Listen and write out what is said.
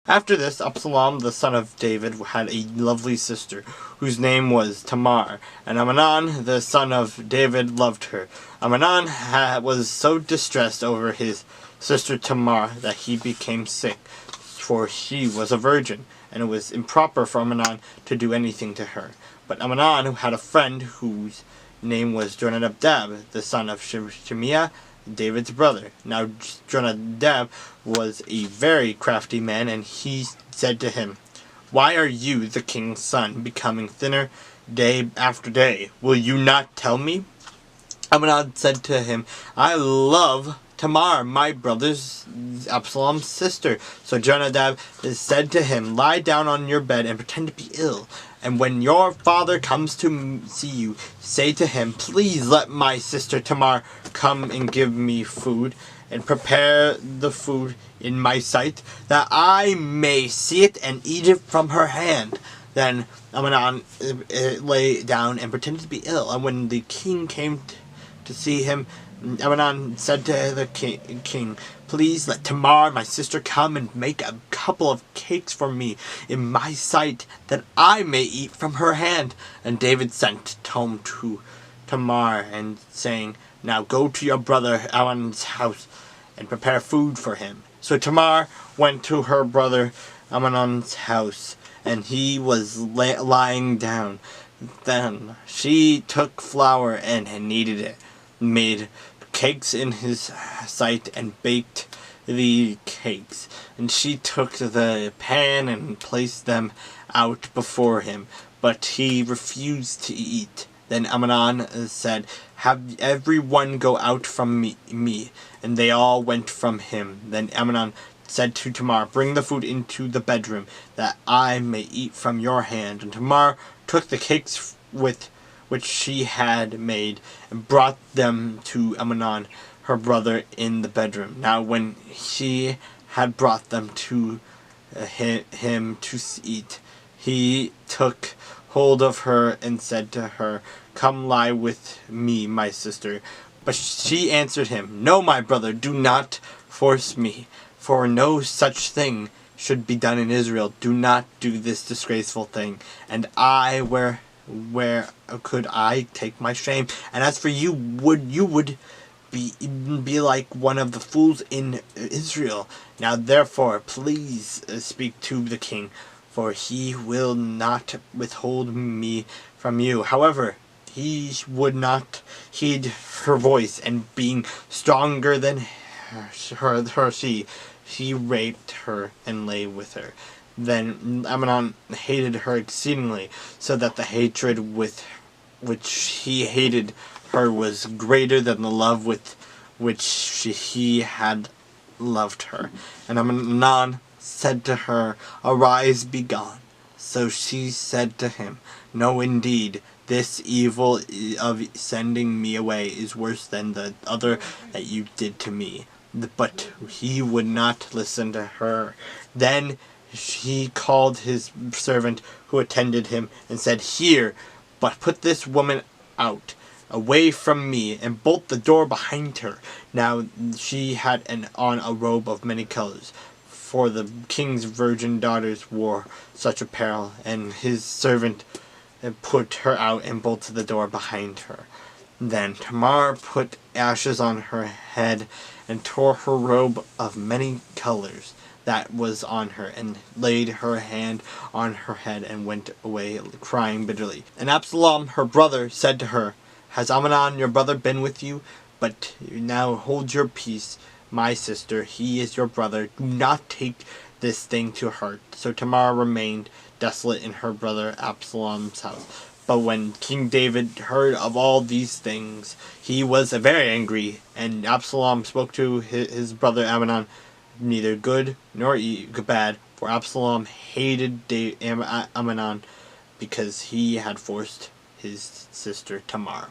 After this, Absalom, the son of David, had a lovely sister, whose name was Tamar, and Amnon, the son of David, loved her. Amnon was so distressed over his sister Tamar that he became sick, for she was a virgin, and it was improper for Amnon to do anything to her. But Amnon had a friend whose name was Jonadab, the son of Shimeah, David's brother. Now Jonadab was a very crafty man, and he said to him, "Why are you, the king's son, becoming thinner day after day? Will you not tell me?" Amnon said to him, "I love Tamar, my brother's Absalom's sister." So Jonadab said to him, "Lie down on your bed and pretend to be ill. And when your father comes to see you, say to him, 'Please let my sister Tamar come and give me food, and prepare the food in my sight, that I may see it and eat it from her hand.'" Then Amnon lay down and pretended to be ill. And when the king came to see him, Amnon said to the king, "Please let Tamar, my sister, come and make a couple of cakes for me in my sight, that I may eat from her hand." And David sent home to Tamar, and saying, "Now go to your brother Amnon's house and prepare food for him." So Tamar went to her brother Amnon's house, and he was lying down. Then she took flour and kneaded it, made cakes in his sight, and baked the cakes. And she took the pan and placed them out before him, but he refused to eat. Then Amnon said, "Have everyone go out from me." And they all went from him. Then Amnon said to Tamar, "Bring the food into the bedroom, that I may eat from your hand." And Tamar took the cakes which she had made, and brought them to Amnon, her brother, in the bedroom. Now when she had brought them to him to eat, he took hold of her and said to her, "Come lie with me, my sister." But she answered him, "No, my brother, do not force me, for no such thing should be done in Israel. Do not do this disgraceful thing. And where could I take my shame? And as for you, you would be like one of the fools in Israel. Now therefore, please speak to the king, for he will not withhold me from you." However, he would not heed her voice, and being stronger than he raped her and lay with her. Then Amnon hated her exceedingly, so that the hatred with which he hated her was greater than the love with which he had loved her. And Amnon said to her, "Arise, be gone." So she said to him, "No, indeed, this evil of sending me away is worse than the other that you did to me." But he would not listen to her. Then he called his servant who attended him, and said, "Here, but put this woman out, away from me, and bolt the door behind her." Now she had on a robe of many colors, for the king's virgin daughters wore such apparel. And his servant put her out and bolted the door behind her. Then Tamar put ashes on her head, and tore her robe of many colors that was on her, and laid her hand on her head, and went away crying bitterly. And Absalom, her brother, said to her, "Has Amnon your brother been with you? But now hold your peace, my sister. He is your brother. Do not take this thing to heart." So Tamar remained desolate in her brother Absalom's house. But when King David heard of all these things, he was very angry, and Absalom spoke to his brother Amnon, neither good nor bad, for Absalom hated Amnon because he had forced his sister Tamar.